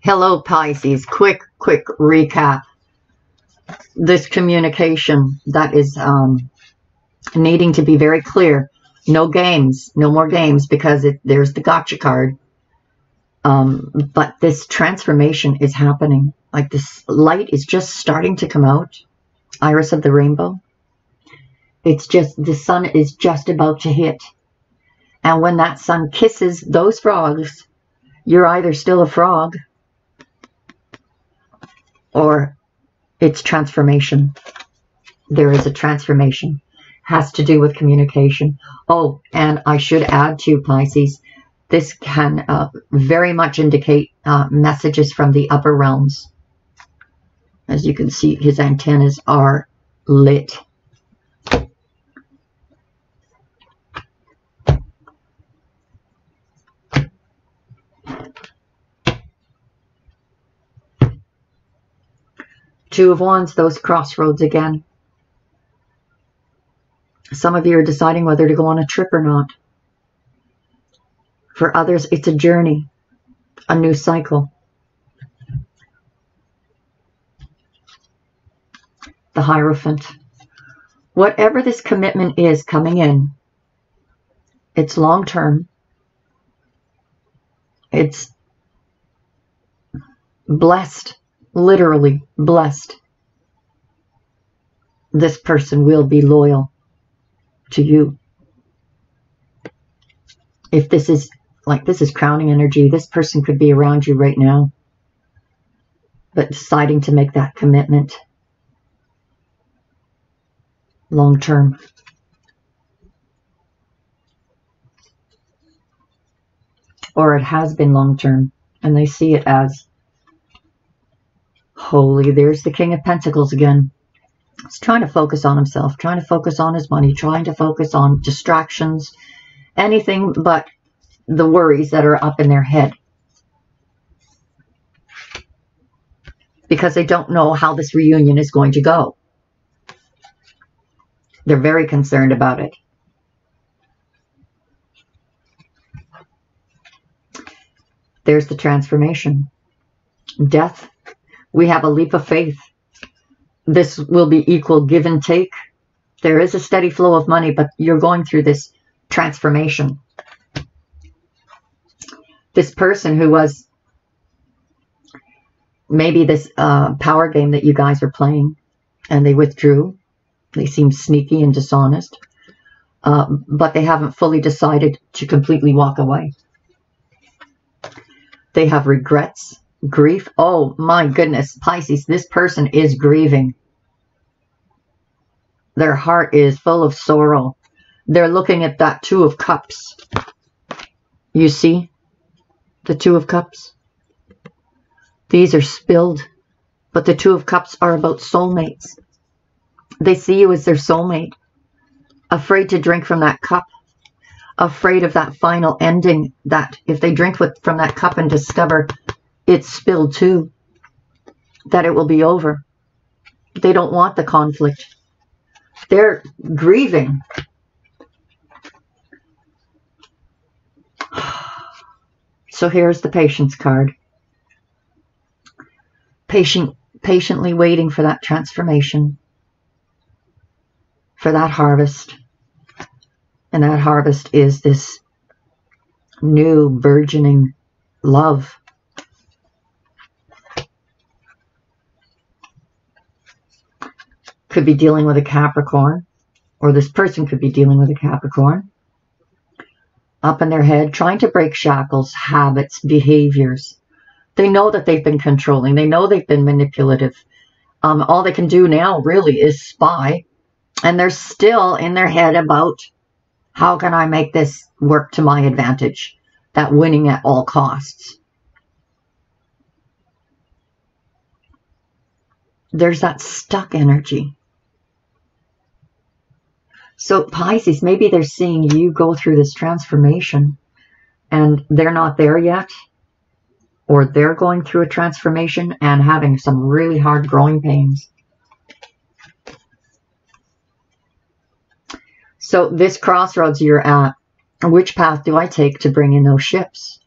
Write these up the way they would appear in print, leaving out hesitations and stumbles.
Hello, Pisces. Quick recap. This communication that is needing to be very clear. No games, no more games, because there's the gotcha card. But this transformation is happening. Like, this light is just starting to come out. Iris of the rainbow. It's just, the sun is just about to hit. And when that sun kisses those frogs, you're either still a frog or it's transformation. There is a transformation. Has to do with communication. Oh, and I should add to Pisces, this can very much indicate messages from the upper realms. As you can see, his antennas are lit. Two of Wands, those crossroads again. Some of you are deciding whether to go on a trip or not. For others, it's a journey, a new cycle. The Hierophant. Whatever this commitment is coming in, it's long-term. It's blessed, literally blessed. This person will be loyal to you. If this is like, this is crowning energy, this person could be around you right now, but deciding to make that commitment long term. Or it has been long term, and they see it as holy. There's the King of Pentacles again. He's trying to focus on himself, trying to focus on his money, trying to focus on distractions, anything but the worries that are up in their head. Because they don't know how this reunion is going to go. They're very concerned about it. There's the transformation. Death. We have a leap of faith. This will be equal give and take. There is a steady flow of money, but you're going through this transformation. This person who was maybe this power game that you guys are playing, and they withdrew. They seem sneaky and dishonest, but they haven't fully decided to completely walk away. They have regrets, grief. Oh my goodness, Pisces, this person is grieving. Their heart is full of sorrow. They're looking at that Two of Cups. You see? The Two of Cups. These are spilled, but the Two of Cups are about soulmates. They see you as their soulmate, afraid to drink from that cup, afraid of that final ending, that if they drink from that cup and discover it's spilled too, that it will be over. They don't want the conflict. They're grieving. So here's the Patience card. Patiently waiting for that transformation, for that harvest. And that harvest is this new burgeoning love. Could be dealing with a Capricorn, or this person could be dealing with a Capricorn. Up in their head, trying to break shackles, habits, behaviors. They know that they've been controlling. They know they've been manipulative. All they can do now really is spy. And they're still in their head about, how can I make this work to my advantage? That winning at all costs. There's that stuck energy. So Pisces, maybe they're seeing you go through this transformation and they're not there yet. Or they're going through a transformation and having some really hard growing pains. So this crossroads you're at, which path do I take to bring in those ships?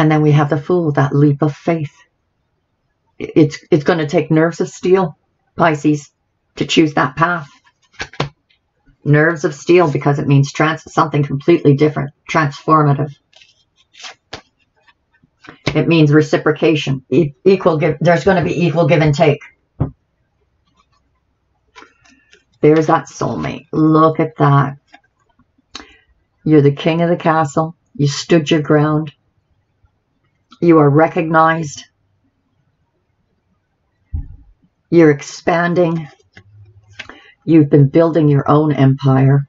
And then we have the Fool, that leap of faith. It's going to take nerves of steel, Pisces, to choose that path. Nerves of steel, because it means something completely different, transformative. It means reciprocation, equal give. There's going to be equal give and take. There's that soulmate. Look at that. You're the king of the castle. You stood your ground. You are recognized. You're expanding. You've been building your own empire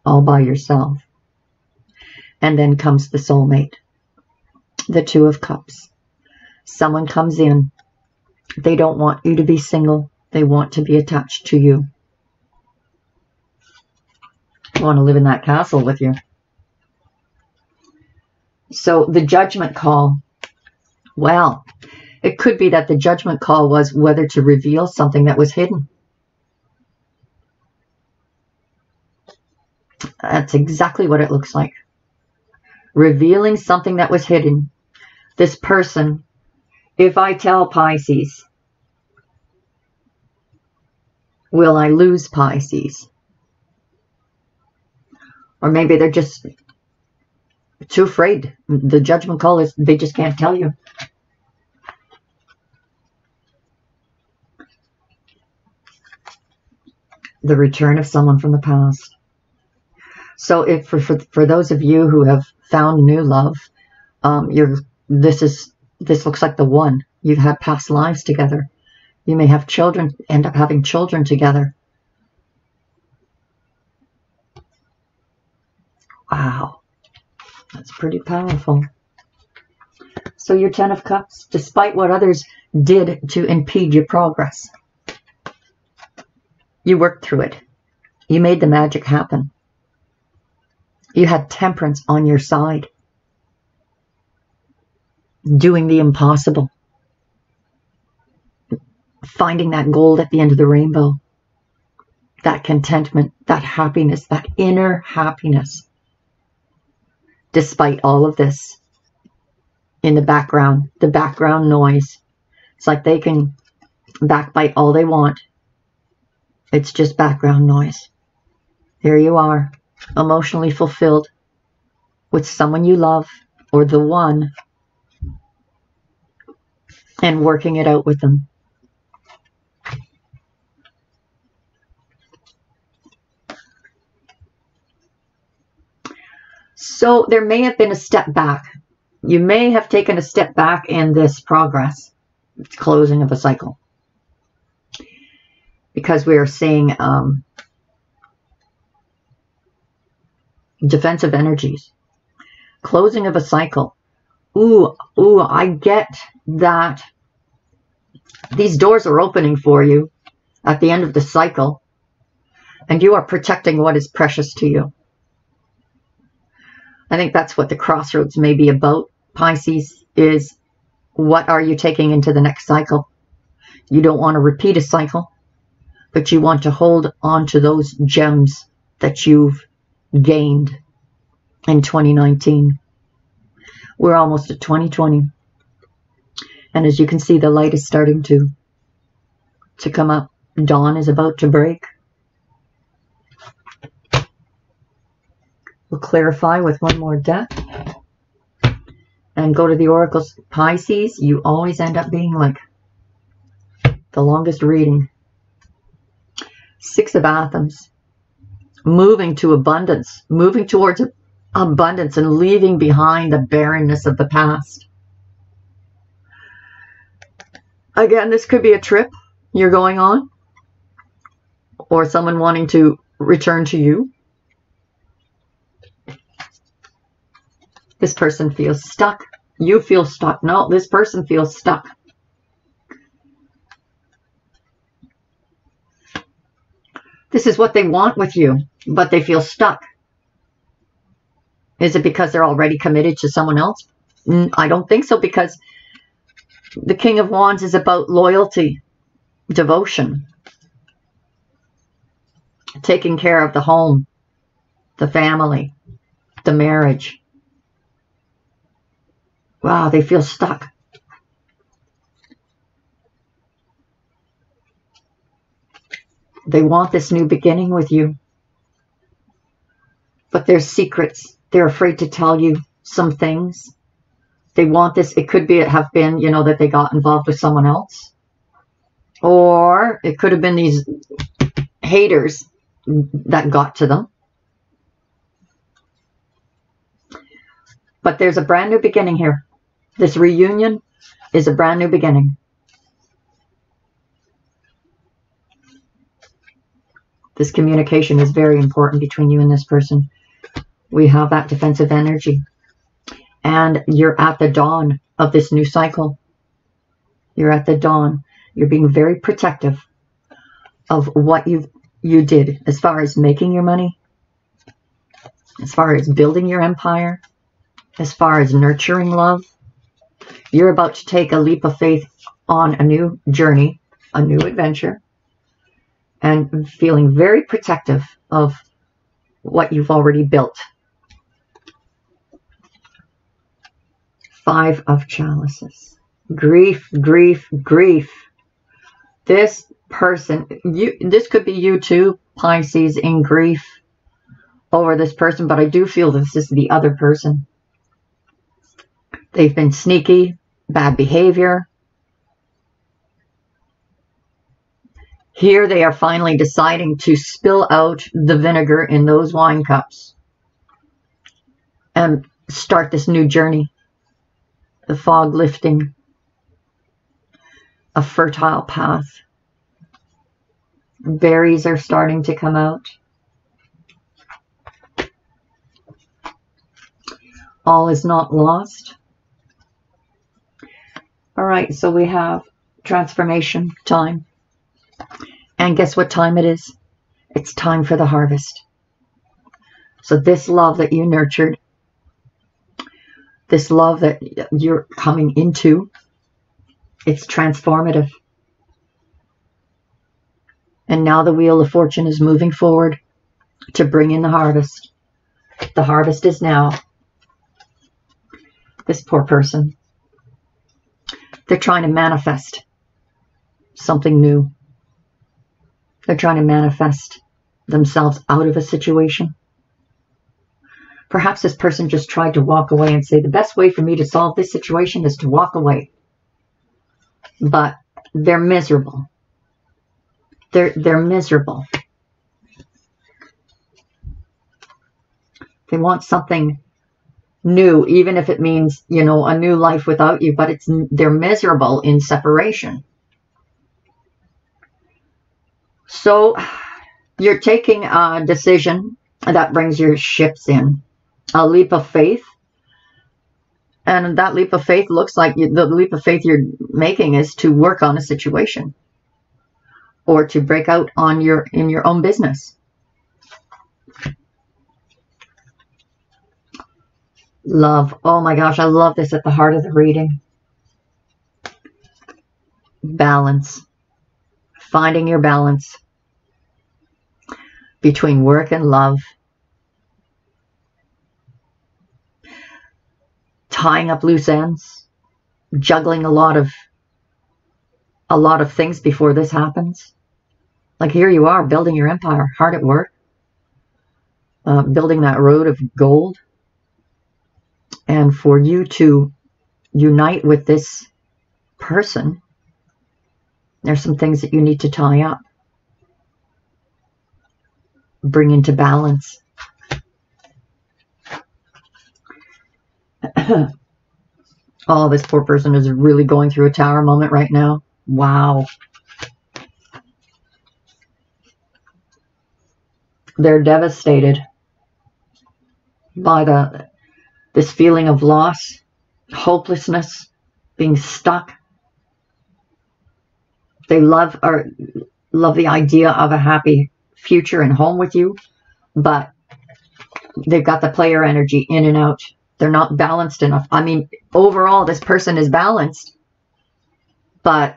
all by yourself. And then comes the soulmate. The Two of Cups. Someone comes in. They don't want you to be single. They want to be attached to you. They want to live in that castle with you. So the judgment call. Well, it could be that the judgment call was whether to reveal something that was hidden. That's exactly what it looks like. Revealing something that was hidden. This person, if I tell Pisces, will I lose Pisces? Or maybe they're just too afraid. The judgment call is they just can't tell you. The return of someone from the past. So if for those of you who have found new love, this looks like the one. You've had past lives together. You may have children, end up having children together. Wow, that's pretty powerful. So your Ten of Cups, despite what others did to impede your progress, you worked through it. You made the magic happen. You had temperance on your side. Doing the impossible. Finding that gold at the end of the rainbow. That contentment, that happiness, that inner happiness. Despite all of this in the background noise. It's like they can backbite all they want. It's just background noise. Here you are, emotionally fulfilled with someone you love or the one, and working it out with them. So there may have been a step back. You may have taken a step back in this progress. It's closing of a cycle. Because we are seeing defensive energies. Closing of a cycle. Ooh, I get that these doors are opening for you at the end of the cycle. And you are protecting what is precious to you. I think that's what the crossroads may be about, Pisces, is what are you taking into the next cycle? You don't want to repeat a cycle, but you want to hold on to those gems that you've gained in 2019. We're almost at 2020. And as you can see, the light is starting to come up. Dawn is about to break. We'll clarify with one more deck. And go to the oracles. Pisces, you always end up being like the longest reading. Six of Athens. Moving to abundance. Moving towards abundance and leaving behind the barrenness of the past. Again, this could be a trip you're going on. Or someone wanting to return to you. This person feels stuck. You feel stuck. No, this person feels stuck. This is what they want with you, but they feel stuck. Is it because they're already committed to someone else? I don't think so, because the King of Wands is about loyalty, devotion, taking care of the home, the family, the marriage. Wow, they feel stuck. They want this new beginning with you. But there's secrets. They're afraid to tell you some things. They want this. It could have been, you know, that they got involved with someone else. Or it could have been these haters that got to them. But there's a brand new beginning here. This reunion is a brand new beginning. This communication is very important between you and this person. We have that defensive energy. And you're at the dawn of this new cycle. You're at the dawn. You're being very protective of what you did as far as making your money, as far as building your empire, as far as nurturing love. You're about to take a leap of faith on a new journey, a new adventure, and feeling very protective of what you've already built. 5 of Chalices. Grief, grief, grief. This person, this could be you too, Pisces, in grief over this person, but I do feel this is the other person. They've been sneaky, bad behavior. Here they are finally deciding to spill out the vinegar in those wine cups and start this new journey. The fog lifting, a fertile path. Berries are starting to come out. All is not lost. All right, so we have transformation time. And guess what time it is? It's time for the harvest. So this love that you nurtured, this love that you're coming into, it's transformative. And now the Wheel of Fortune is moving forward to bring in the harvest. The harvest is now. This poor person, they're trying to manifest something new. They're trying to manifest themselves out of a situation. Perhaps this person just tried to walk away and say, the best way for me to solve this situation is to walk away. But they're miserable. They're miserable. They want something new, even if it means, you know, a new life without you, but they're miserable in separation. So you're taking a decision that brings your ships in. A leap of faith. And that leap of faith looks like the leap of faith you're making is to work on a situation. Or to break out on in your own business. Love. Oh my gosh, I love this at the heart of the reading. Balance. Finding your balance between work and love. Tying up loose ends. Juggling a lot of things before this happens. Like here you are building your empire, hard at work. Building that road of gold. And for you to unite with this person, there's some things that you need to tie up. Bring into balance. Oh, this poor person is really going through a tower moment right now. Wow. They're devastated by this feeling of loss, hopelessness, being stuck. They love the idea of a happy future and home with you, but they've got the player energy in and out. They're not balanced enough. I mean, overall, this person is balanced, but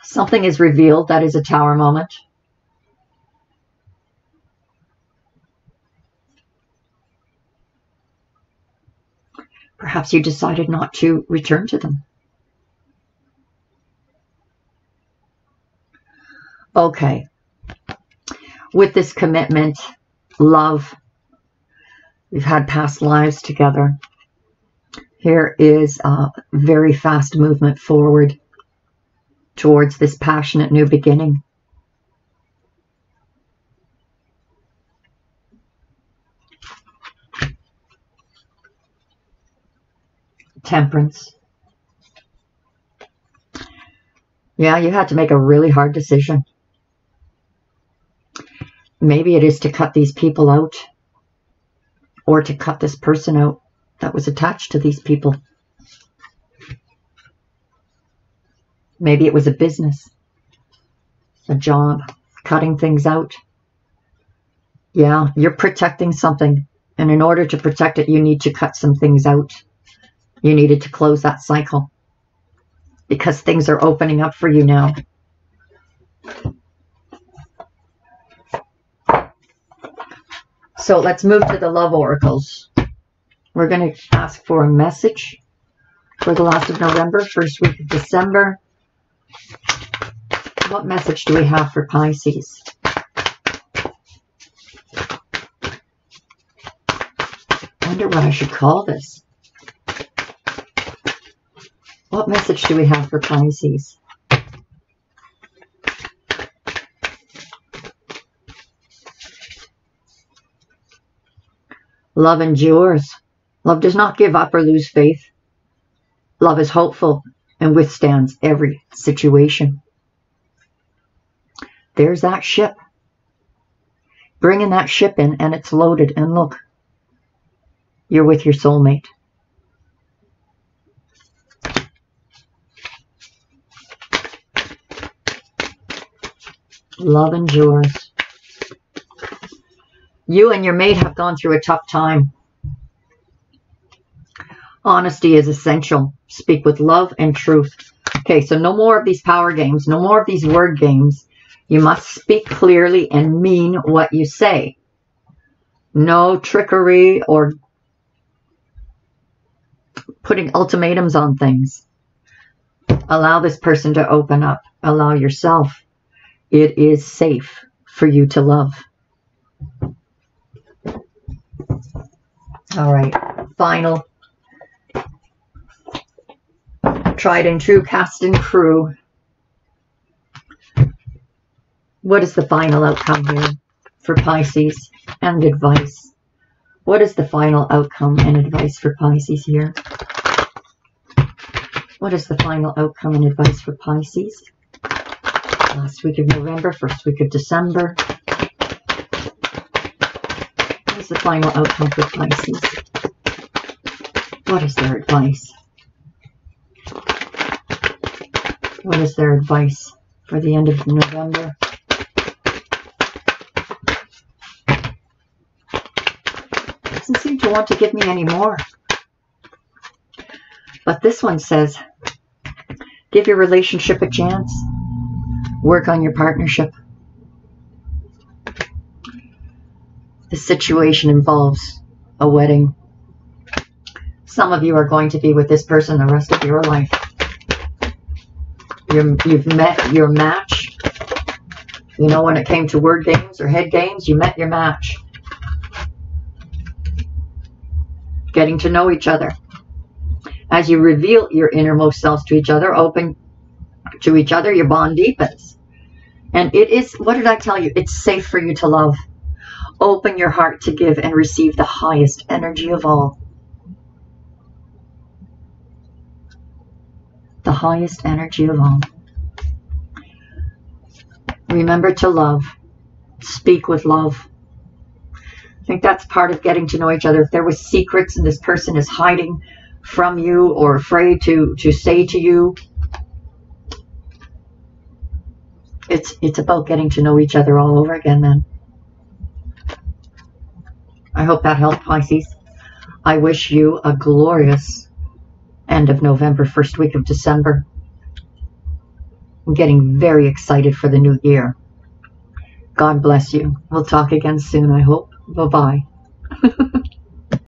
something is revealed that is a tower moment. Perhaps you decided not to return to them. Okay. With this commitment, love, we've had past lives together. Here is a very fast movement forward towards this passionate new beginning. Temperance. Yeah, you had to make a really hard decision. Maybe it is to cut these people out, or to cut this person out that was attached to these people. Maybe it was a business, a job, cutting things out. Yeah, you're protecting something, and in order to protect it, you need to cut some things out. You needed to close that cycle because things are opening up for you now. So let's move to the love oracles. We're going to ask for a message for the last of November, first week of December. What message do we have for Pisces? I wonder what I should call this. What message do we have for Pisces? Love endures. Love does not give up or lose faith. Love is hopeful and withstands every situation. There's that ship. Bringing that ship in, and it's loaded. And look, you're with your soulmate. Love endures. You and your mate have gone through a tough time. Honesty is essential. Speak with love and truth. Okay, so no more of these power games. No more of these word games. You must speak clearly and mean what you say. No trickery or putting ultimatums on things. Allow this person to open up. Allow yourself. It is safe for you to love. All right, final. Tried and true, cast and crew. What is the final outcome here for Pisces and advice? What is the final outcome and advice for Pisces here? What is the final outcome and advice for Pisces? Last week of November, first week of December. What is the final outcome for Pisces? What is their advice? What is their advice for the end of November? Doesn't seem to want to give me any more. But this one says, give your relationship a chance. Work on your partnership. The situation involves a wedding. Some of you are going to be with this person the rest of your life. You've met your match. You know, when it came to word games or head games, you met your match. Getting to know each other. As you reveal your innermost selves to each other, open to each other, your bond deepens. And it is, what did I tell you? It's safe for you to love. Open your heart to give and receive the highest energy of all. The highest energy of all. Remember to love. Speak with love. I think that's part of getting to know each other. If there was secrets and this person is hiding from you or afraid to say to you, it's about getting to know each other all over again then. I hope that helped, Pisces. I wish you a glorious end of November, first week of December. I'm getting very excited for the new year. God bless you. We'll talk again soon, I hope. Bye-bye.